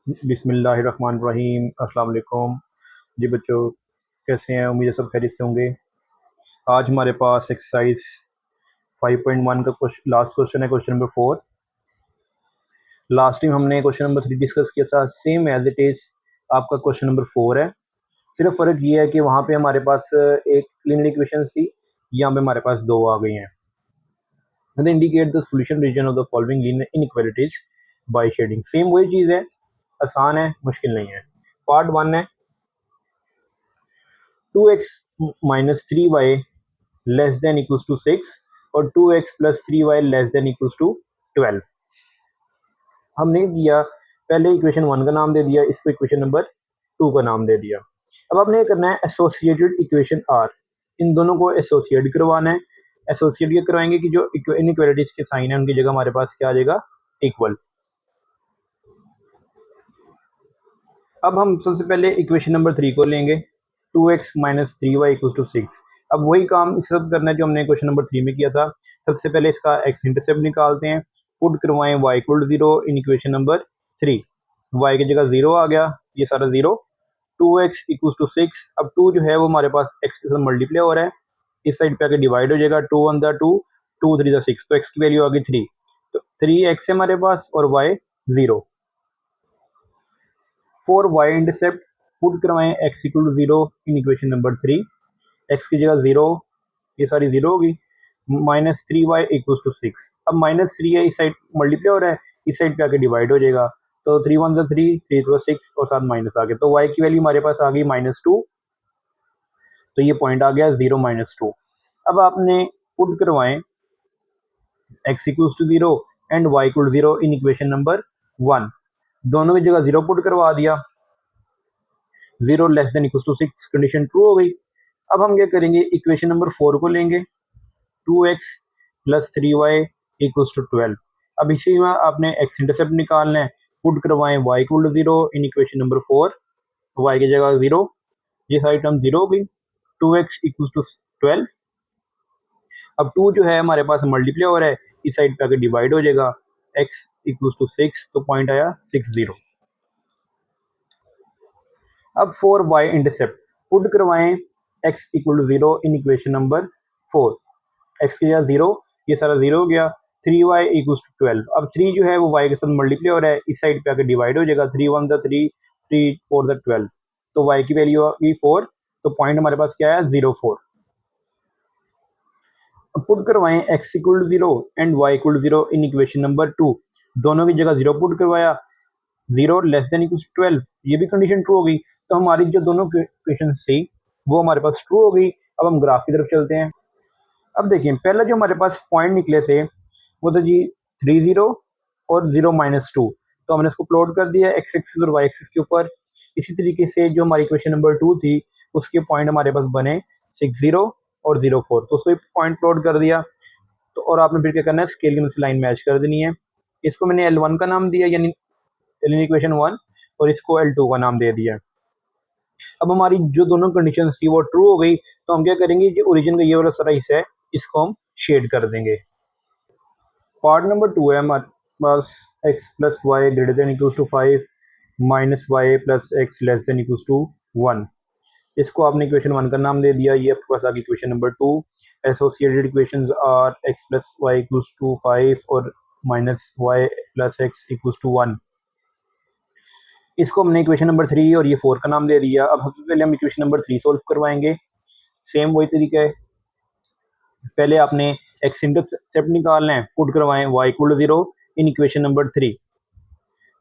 बिस्मिल्लाहिर्रहमानिर्रहीम। अस्सलाम वालेकुम। जी बच्चों, कैसे हैं? उम्मीद है सब खैरियत से होंगे। आज हमारे पास एक्सरसाइज 5.1 का लास्ट क्वेश्चन है, क्वेश्चन नंबर 4। लास्ट टाइम हमने क्वेश्चन नंबर 3 डिस्कस किया था, सेम एज इट इज़ आपका क्वेश्चन नंबर 4 है। सिर्फ फ़र्क ये है कि वहाँ पे हमारे पास एक लीनियर इक्वेशन थी, यहाँ पे हमारे पास दो आ गई हैं। Indicate the solution region of the following linear inequalities by shading. Same वही चीज़ है, आसान है, मुश्किल नहीं है। पार्ट 1 है 2x minus 3y less than equals to 6 और 2x plus 3y less than equals to 12। हमने किया, पहले इक्वेशन 1 का नाम दे दिया, इसको इक्वेशन नंबर 2 का नाम दे दिया। अब आपने ये करना है एसोसिएटेड इक्वेशन आर, इन दोनों को एसोसिएट करवाना है। एसोसिएट ये करवाएंगे कि जो इनइक्वालिटीज के साइन है उनकी जगह हमारे पास क्या आ जाएगा, इक्वल। अब हम सबसे पहले इक्वेशन नंबर 3 को लेंगे, 2x minus 3y equal to 6। अब वही काम इस सब करना है जो हमने क्वेश्चन नंबर 3 में किया था। सबसे पहले इसका x इंटरसेप्ट निकालते हैं, पुट करवाएं y equal to 0 in equation number 3। y की जगह 0 आ गया, ये सारा 0। 2x equal to 6। अब 2 जो है वो हमारे पास x के साथ मल्टीप्लाई हो रहा है, इस साइड पे आके डिवाइड हो जाएगा। 2 1 द 2, 2 3 द 6, तो x की वैल्यू आ गई 3। तो 3x है हमारे पास और y 0। For y intercept put करवाएं x equal to 0 in equation number 3। x की जगह 0, ये सारी 0 होगी। Minus 3y equal to 6। अब माइनस 3 है, इस साइड मल्टीप्लाई हो रहा है, इस साइड पे आके डिवाइड हो जाएगा। तो 3 1 द 3, 3 2 6 और साथ माइनस आ गया, तो y की वैल्यू हमारे पास आ गई -2। तो ये पॉइंट आ गया 0 -2। अब आपने पुट करवाएं x equal to 0 and y equal to 0 in equation number 1। दोनों की जगह 0 पुट करवा दिया, 0 less than equal to 6, condition true हो गई। अब हम क्या करेंगे, इक्वेशन नंबर 4 को लेंगे, 2x plus 3y equals to 12। अब इसी में आपने x इंटरसेप्ट निकालना है, पुट करवाएं y equal to 0 in equation number 4। y की जगह 0, ये सारी टर्म 0 हो गई। 2x equals to 12। अब 2 जो है हमारे पास मल्टीप्लाई हो रहा है, इस साइड पे आकर डिवाइड हो जाएगा। x इक्वल्स टू 6, तो पॉइंट आया 6 0। अब 4y इंटरसेप्ट पुट करवाएं x equal to 0 in equation number 4। x की जगह 0, ये सारा 0 हो गया। 3y equal to 12। अब 3 जो है वो y के साथ मल्टीप्लाई हो रहा है, इस साइड पे आकर डिवाइड हो जाएगा। 3 1 द 3, 3 4 द 12, तो y की वैल्यू आ गई 4। तो पॉइंट हमारे पास क्या है, 0 4। अब पुट करवाएं x equal to 0 and y equal to 0 in equation number 2। दोनों की जगह 0 पुट करवाया, 0 लेस देन इक्वल 12, ये भी कंडीशन ट्रू हो गई। तो हमारी जो दोनों इक्वेशन थी वो हमारे पास ट्रू हो गई। अब हम ग्राफ की तरफ चलते हैं। अब देखिए, पहला जो हमारे पास पॉइंट निकले थे वो तो जी 3 0 और 0 -2। तो हमने इसको प्लॉट कर दिया एक्स एक्सिस और वाई एक्सिस के ऊपर। इसी तरीके से जो हमारी क्वेश्चन नंबर 2 थी उसके पॉइंट हमारे पास बने 6 0 और 0 4, तो उसको पॉइंट प्लॉट कर दिया। तो और आपने फिर क्या करना है, स्केल की मदद से लाइन मैच कर देनी है। इसको मैंने L1 का नाम दिया, यानी इक्वेशन 1, और इसको L2 का नाम दे दिया। अब हमारी जो दोनों कंडीशन थी वो ट्रू हो गई, तो हम क्या करेंगे, जो ओरिजिन का ये वाला सारा हिस्सा है इसको हम शेड कर देंगे। पार्ट नंबर 2 है हमारे पास, x plus y greater than equals to 5 minus y plus x less than equals to 1। इसको आपने इक्वेशन 1 का नाम दे दिया। ये आपके पास आ गई equation number 2। Associated equations are x plus y equals to 5 और minus y plus x equals to 1। इसको हमने इक्वेशन नंबर 3 और ये 4 का नाम दे दिया। अब सबसे पहले हम इक्वेशन नंबर 3 सोल्व करवाएंगे। सेम वही तरीका है, पहले आपने एक्स इंटरसेप्ट निकालना है, पुट करवाएं y equal to 0 in equation number 3।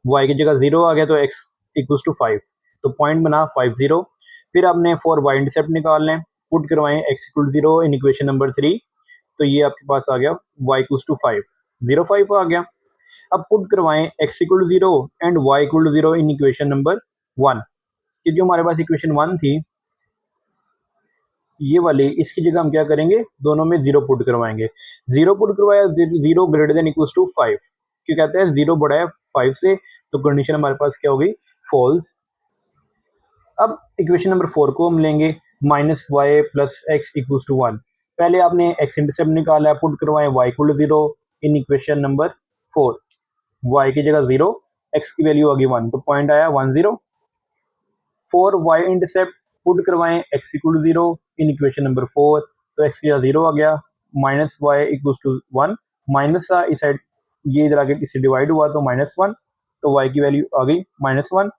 y की जगह 0 आ गया, तो x इक्वल्स टू 5, तो पॉइंट बना 5 0। फिर आपने फॉर y इंटरसेप्ट निकालना है, पुट करवाएं x equal to 0 in equation number 3। तो ये आपके पास आ गया y इक्वल्स टू 5, 0 5 आ गया। अब पुट करवाएं x equal to 0 and y equal to 0 in equation number 1। ये जो हमारे पास इक्वेशन 1 थी ये वाली, इसकी जगह हम क्या करेंगे, दोनों में 0 पुट करवाएंगे। 0 पुट करवाया, 0 ग्रेटर देन इक्वल्स टू 5, क्यों कहते हैं 0 बड़ा है 5 से, तो कंडीशन हमारे पास क्या होगी, फॉल्स। अब इक्वेशन नंबर 4 को हम लेंगे, minus y plus x equals to 1। पहले आपने एक्स इंटरसेप्ट निकाला है, पुट करवाएं y equal to 0 in equation number 4। y की जगह 0, एक्स की वैल्यू आ गई 1, तो पॉइंट आया 1 0। फॉर वाई इंटरसेप्ट पुट करवाएं x equal to 0 in equation number 4, तो एक्स की जगह 0 आ गया, minus y equal to 1, minus था इस साइड, ये इधर आके इससे डिवाइड हुआ तो -1, तो वाई की वैल्यू आ गई -1,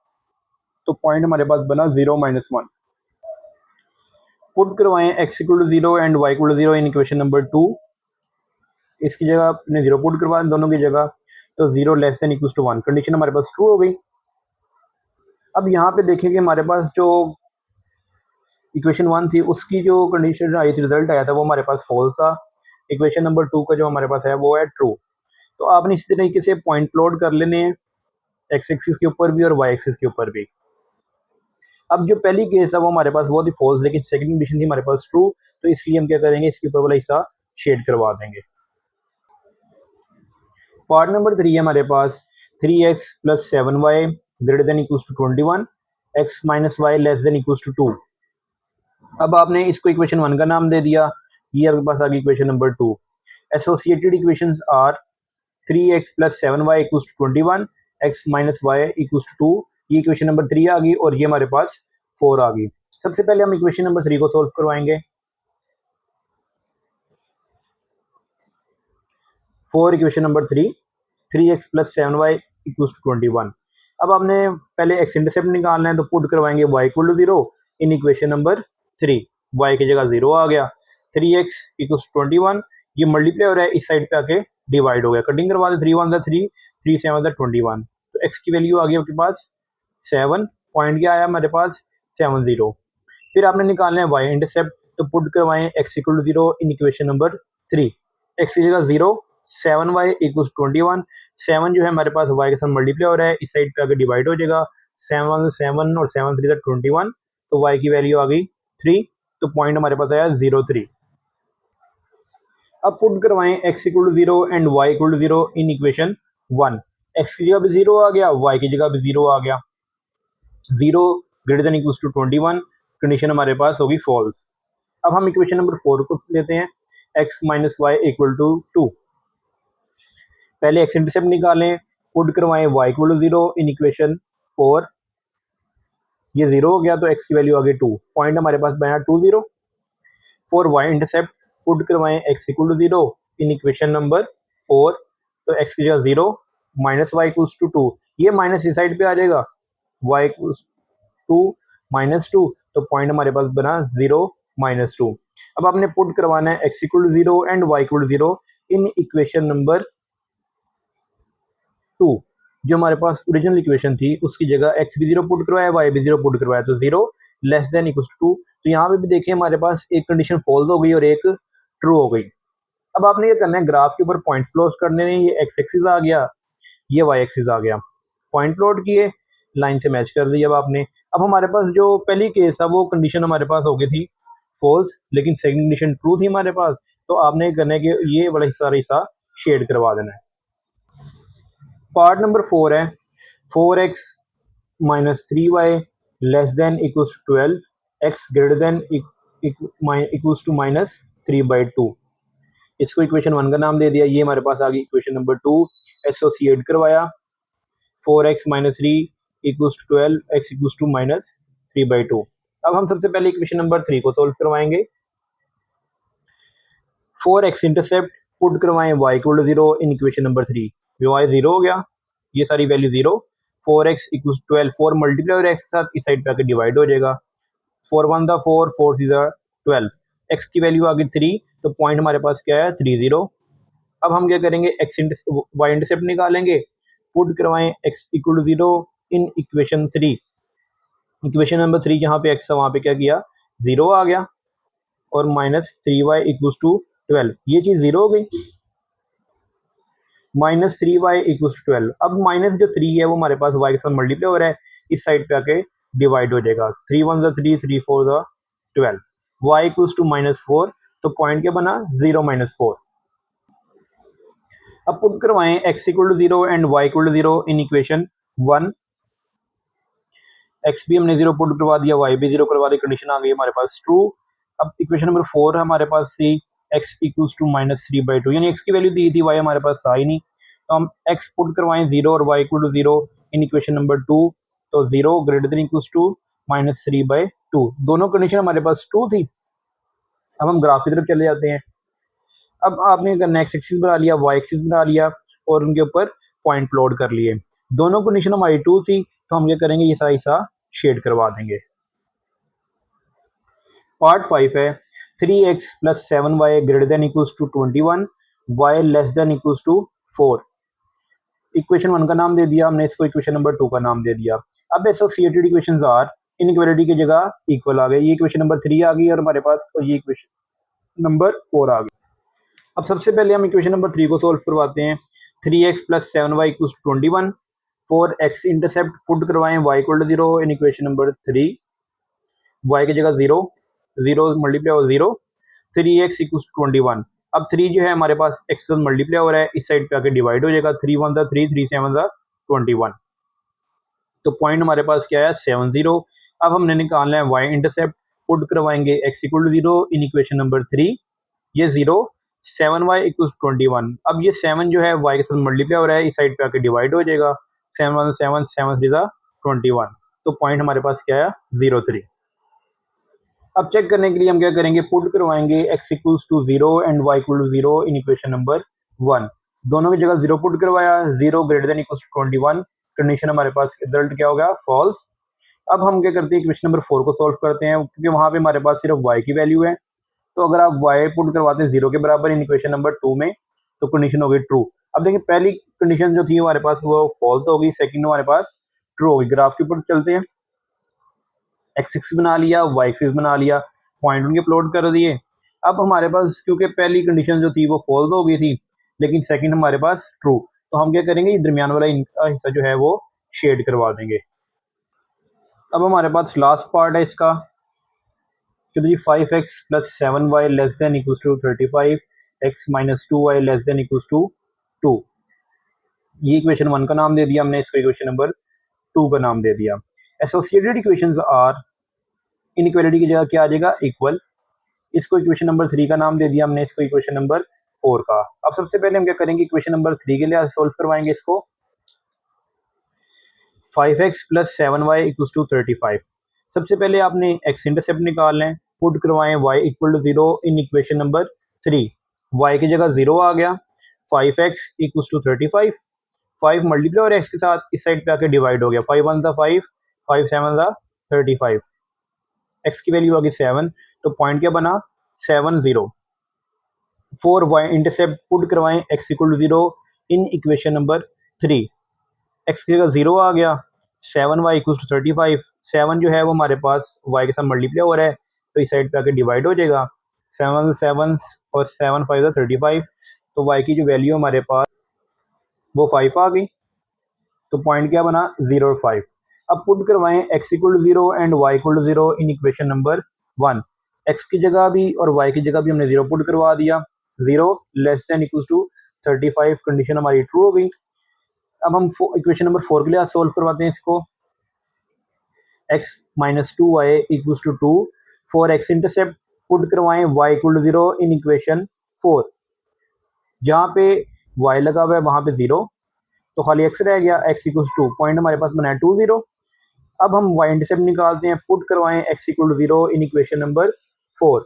तो पॉइंट हमारे पास बना 0 -1। पुट करवाएं x equal to 0 and y equal to 0 in equation number 2, इसकी जगह आपने 0 पुट करवा दोनों की जगह, तो 0 less than equal to 1, condition हमारे पास ट्रू हो गई। अब यहाँ पे देखें कि हमारे पास जो इक्वेशन 1 थी उसकी जो कंडीशन आई थी, रिजल्ट आया था वो हमारे पास फॉल्स था। इक्वेशन नंबर 2 का जो हमारे पास है वो है ट्रू। तो आपने इसी तरीके से पॉइंट प्लॉट कर लेने हैं, एक्स एक्सिस के ऊपर भी और वाई एक्सिस के ऊपर भी। अब जो पहली केस है वो हमारे पास वो थी फॉल्स, लेकिन सेकंड कंडीशन थी हमारे पास ट्रू, तो इसलिए हम क्या करेंगे, इसके ऊपर वाला हिस्सा शेड करवा देंगे। पार्ट नंबर 3 है हमारे पास 3x plus 7y greater than equals to 21, x minus y less than equals to 2। अब आपने इसको इक्वेशन 1 का नाम दे दिया, ये आपके पास आ गई equation number 2। Associated equations are 3x plus 7y equals to 21, x minus y equals to 2, ये इक्वेशन नंबर 3 आ गई और ये हमारे पास 4 आ गई। सबसे पहले हम इक्वेशन नंबर 3 को सॉल्व करवाएंगे। 4 equation number 3, 3x plus 7y equals to 21। अब आपने पहले एक्स इंटरसेप्ट निकालना है, तो पुट करवाएंगे y equal to 0 in equation number 3, y की जगह 0 आ गया, 3x इक्वल्स 21, ये मल्टीप्लाई हो रहा है, इस साइड पे आके डिवाइड हो गया, कटिंग करवा दे, 3 1 3, 3 7 21, तो x की वैल्यू आ गई आपके पास 7, पॉइंट क्या आया हमारे पास 70। फिर आपने निकालना है y इंटरसेप्ट, तो पुट करवाएं x equal to 0 in equation number 3, x की जगह 0, 7y इक्वल्स 21, 7 जो है हमारे पास y के साथ मल्टीप्लाई हो रहा है, इस साइड पे आगे डिवाइड हो जाएगा, 7 7 और 7 3 21, तो y की वैल्यू आ गई 3, तो पॉइंट हमारे पास आया 0 3। अब पुट करवाएं x equal to 0 and y equal to 0 in equation 1, x की जगह भी 0 आ गया, y की जगह भी 0 आ गया, 0 greater than equals to 21, condition हमारे पास होगी फॉल्स। अब हम इक्वेशन नंबर 4 को लेते हैं, x minus y equal to 2, पहले एक्स इंटरसेप्ट निकालें, पुट करवाएं y equal to 0 in equation 4, ये 0 हो गया तो x की वैल्यू आ गई 2, पॉइंट हमारे पास बना 2 0। फॉर y इंटरसेप्ट पुट करवाएं x equal to 0 in equation number 4, तो x की जगह 0 माइनस वाई इक्वल्स टू 2, ये माइनस इस साइड पे आ जाएगा, y इक्वल्स 2 -2, तो पॉइंट हमारे पास बना 0 -2। अब आपने पुट करवाना है x equal to 0 and y equal to 0 in equation number 2, जो हमारे पास ओरिजिनल इक्वेशन थी उसकी जगह x भी 0 पुट करवाया, y भी 0 पुट करवाया, तो 0 लेस देन इक्वल टू 2, तो यहाँ पे भी देखिए हमारे पास एक कंडीशन फॉल्स हो गई और एक ट्रू हो गई। अब आपने ये करना है, ग्राफ के ऊपर पॉइंट्स प्लॉट करने हैं, ये x एक्सिस आ गया, ये y एक्सिस आ गया, पॉइंट प्लॉट किए, लाइन से मैच कर दिया अब आपने। अब हमारे पास जो पहली केस है वो कंडीशन हमारे पास हो गई थी फॉल्स, लेकिन सेकंड कंडीशन ट्रू थी हमारे पास, तो आपने करना है कि ये वाला हिस्सा शेड करवा देना है। पार्ट नंबर 4 है 4x minus 3y less than equals to 12, x greater than equals to minus 3/2, इसको इक्वेशन 1 का नाम दे दिया, ये हमारे पास आ गई इक्वेशन नंबर 2, एसोसिएट करवाया, 4x minus 3 equals to 12, x equals to minus 3/2। अब हम सबसे पहले इक्वेशन नंबर 3 को सोल्व करवाएंगे। 4x इंटरसेप्ट पुट करवाएं y equal to 0 in equation number 3, y 0 हो गया, ये सारी वैल्यू 0, 4x इक्वल्स 12, 4 मल्टीप्लाई और x के साथ इस साइड पे आके डिवाइड हो जाएगा, 4 1 था 4, 4 3 था 12, x की वैल्यू आ गई 3, तो पॉइंट हमारे पास क्या है 3 0। अब हम क्या करेंगे, y इंटरसेप्ट निकालेंगे, पुट करवाएं x equal to 0 in equation 3, equation number 3 जहाँ पे x है वहाँ पे क्या किया 0 आ गया, और माइनस 3y इक्वल्स टू 12, ये चीज़ 0 हो गई, माइनस 3y इक्वल्स टू 12। अब माइनस जो 3 है वो हमारे पास y के साथ मल्टीप्लाई हो रहा है, इस साइड पे आके डिवाइड हो जाएगा, 3 1 3, 3 4 12, y इक्वल्स टू -4, तो पॉइंट क्या बना 0 -4। अब पुट करवाएं x equal to 0 and y equal to 0 in equation 1, x भी हमने 0 पुट करवा दिया, y भी 0 करवा दी, कंडीशन आ गई हमारे पास ट्रू। अब इक्वेशन नंबर 4 हमारे पास सी x इक्वल्स टू -3/2, यानी x की वैल्यू दी थी, y हमारे पास था ही नहीं, तो हम x पुट करवाएं 0 और y equal to 0 in equation number 2, तो 0 ग्रेटर देन इक्वल्स टू -3/2। दोनों कंडीशन हमारे पास ट्रू थी। अब हम ग्राफ की तरफ चले जाते हैं। अब आपने करना एक्स एक्सिस बना लिया, वाई एक्सिस बना लिया और उनके ऊपर पॉइंट प्लॉट कर लिए। दोनों कंडीशन हमारी ट्रू थी, तो हम क्या करेंगे, ये सारा हिस्सा शेड करवा देंगे। पार्ट 5 है 3x + 7y greater than equals to 21, y less than equals to 4। Equation 1 का नाम दे दिया हमने, इसको इक्वेशन नंबर 2 का नाम दे दिया। अब एसोसिएटेड इक्वेशंस आर, इनइक्वालिटी की जगह इक्वल आ गए। ये इक्वेशन नंबर 3 आ गई और हमारे पास, और ये इक्वेशन नंबर 4 आ गई। अब सबसे पहले हम इक्वेशन नंबर 3 को सॉल्व करवाते हैं। 3x + 7y = 21, 4x intercept put करवाएं, y = 0 in equation number 3, y की जगह 0, 0 मल्टीप्लाई और 0, 3x = 21। अब 3 जो है हमारे पास x से मल्टीप्लाई हो रहा है, इस साइड पे आके डिवाइड हो जाएगा। 3 1 3, 3 7 21। तो पॉइंट हमारे पास क्या है, 70। अब हमने निकालना है y इंटरसेप्ट, पुट करवाएंगे x = 0 इन इक्वेशन नंबर 3, ये 0, 7y = 21। अब ये 7 जो है y के साथ मल्टीप्लाई हो रहा है, इस साइड पे आके डिवाइड हो जाएगा। 7 1 7, 7 3 21। तो पॉइंट हमारे पास क्या है, 03। अब चेक करने के लिए हम क्या करेंगे, पुट करवाएंगे x = 0 and y = 0 in equation number 1। दोनों की जगह 0 पुट करवाया, 0 greater than equals to 21। Condition हमारे पास रिजल्ट क्या हो गया, फॉल्स। अब हम क्या करते हैं, इक्वेशन नंबर 4 को सॉल्व करते हैं, क्योंकि वहां पे हमारे पास सिर्फ y की वैल्यू है। तो अगर आप y पुट करवाते हैं 0 के बराबर इन इक्वेशन नंबर 2 में, तो कंडीशन हो गई ट्रू। अब देखिए पहली कंडीशन जो थी हमारे पास वो फॉल्स हो गई, सेकंड हमारे पास ट्रू हो गई। ग्राफ के ऊपर चलते हैं। एक्स एक्सिस बना लिया, वाई एक्सिस बना लिया, पॉइंट उनके प्लॉट कर दिए। अब हमारे पास क्योंकि पहली कंडीशन जो थी वो फॉल्स हो गई थी, लेकिन सेकंड हमारे पास ट्रू, तो हम क्या करेंगे, ये दरमियान वाला हिस्सा जो है वो शेड करवा देंगे। अब हमारे पास लास्ट पार्ट है इसका, चलो जी 5x + 7y <= 35, x - 2y <= 2। ये इक्वेशन 1 का नाम दे दिया हमने, इसको इक्वेशन नंबर 2 का नाम दे दिया। एसोसिएटेड इक्वेशंस आर, इनइक्वालिटी की जगह क्या आ जाएगा, इक्वल। इसको इक्वेशन नंबर 3 का नाम दे दिया हमने, इसको इक्वेशन नंबर 4 का। अब सबसे पहले हम क्या करेंगे, इक्वेशन नंबर 3 के लिए सोल्व करवाएंगे इसको। 5x + 7y = 35। सबसे पहले आपने x इंटरसेप्ट निकालना है, पुट करवाएं y = 0 in equation number 3। y की जगह 0 आ गया, 5x = 35, 5 मल्टीप्लाई और x के साथ इस साइड पे आके डिवाइड हो गया। 5 1 5, 5 7 35, x की वैल्यू आ गई 7, तो पॉइंट क्या बना, 7 0। 4 y इंटरसेप्ट पुट करवाएं, x = 0 in equation number 3। x की जगह 0 आ गया, 7y = 35, 7 जो है वो हमारे पास y के साथ मल्टीप्लाई हो रहा है, तो इस साइड पे आके डिवाइड हो जाएगा। 7 7 और 7 5 35, तो y की जो वैल्यू हमारे पास वो 5 आ गई। तो पॉइंट क्या बना, 0 और 5। अब पुट करवाएं x = 0 and y = 0 in equation number 1। x की जगह भी और y की जगह भी हमने 0 पुट करवा दिया। 0 <= 35, कंडीशन हमारी ट्रू हो गई। अब हम इक्वेशन नंबर 4 के लिए सोल्व करवाते हैं इसको। x - 2y = 2, 4x intercept put करवाएं, y = 0 इन इक्वेशन 4। जहाँ पे y लगा हुआ है वहाँ पे 0, तो खाली x रह गया, x = 2। पॉइंट हमारे पास बना है 2 0। अब हम y इंटरसेप्ट निकालते हैं, पुट करवाएं x = 0 in equation number 4।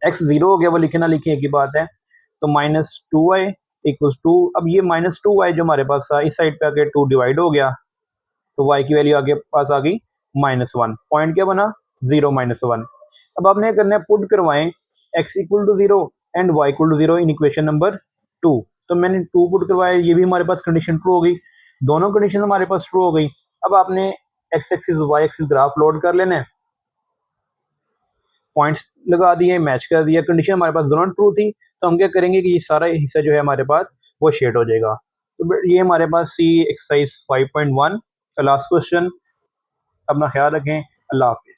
x 0 हो गया, वो लिखे ना लिखे एक ही बात है। तो -2y = 2। अब ये -2y जो हमारे पास था, इस साइड पे आके 2 डिवाइड हो गया, तो y की वैल्यू आगे पास आ गई -1। पॉइंट क्या बना, 0 -1। अब आपने करना है, पुट करवाएं x = 0 and y = 0 in equation number 2। तो मैंने 2 पुट करवाया, ये भी हमारे पास कंडीशन ट्रू हो गई। दोनों कंडीशन हमारे पास ट्रू हो गई। अब आपने x axis y axis graph load कर लेना है, पॉइंट्स लगा दिए, मैच कर दिया, कंडीशन हमारे पास दोनों ट्रू थी। तो हम क्या करेंगे कि ये सारा हिस्सा जो है हमारे पास वो शेड हो जाएगा। तो ये हमारे पास सी एक्सरसाइज 5.1 का लास्ट क्वेश्चन। अपना ख्याल रखें, अल्लाह हाफिज़।